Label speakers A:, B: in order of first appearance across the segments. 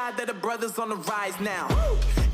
A: proud that the brothers on the rise now.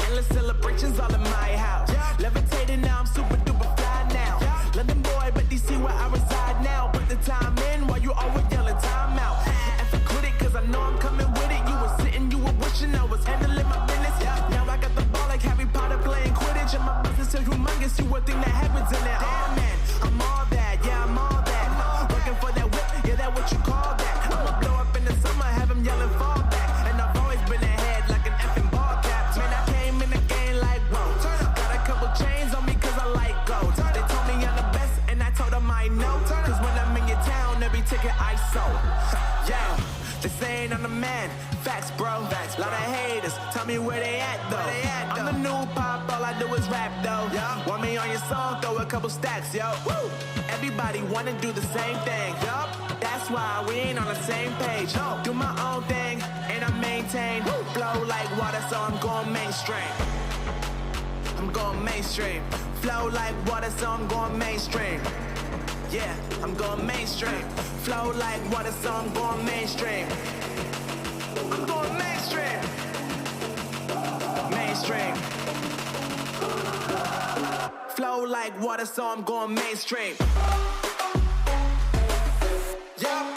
A: Endless celebrations all in my house. Levitating now, I'm super duper fly now. London boy, but DC where I reside now. Put the time in while you always yelling time out. And for quit it, cause I know I'm coming with it. You were sitting, you were wishing I was handling my business. Now I got the ball like Harry Potter playing Quidditch. And my business is humongous, you would think that happens in there. Damn man, I'm all that, yeah I'm all that. Working for that whip, yeah that what you call that. I'ma blow up in the summer, have him yelling fall back. And I've always been ahead like an effing ball cap. Man, I came in the game like whoa. Got a couple chains on me cause I like gold. They told me I'm the best and I told them I know. Cause when I'm in your town, every ticket I sold. Yeah, they saying I'm the man. Facts bro, lot of haters, tell me where they at though. I'm the new pop, all I do is rap though. Want me on your song, throw a couple stacks, yo. Woo! Everybody wanna do the same thing, yup. That's why we ain't on the same page. Do my own thing, and I maintain. Flow like water, so I'm going mainstream. I'm going mainstream. Flow like water, so I'm going mainstream. Yeah, I'm going mainstream. Flow like water, so I'm going mainstream. I'm going mainstream. Mainstream. Flow like water, so I'm going mainstream. Yeah.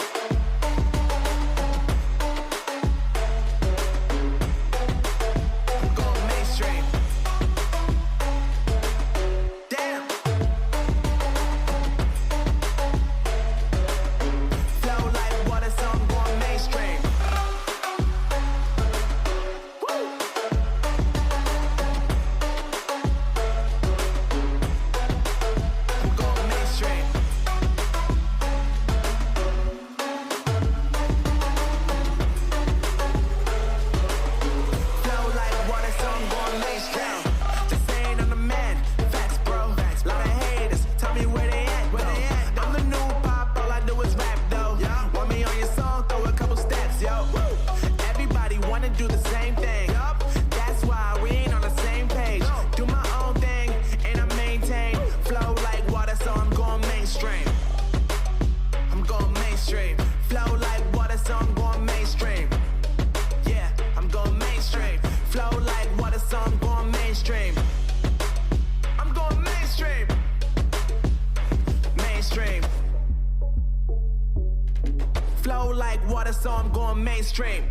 A: I'm going mainstream. Damn. Flow like water, so I'm going mainstream. Flow like water, so I'm going mainstream.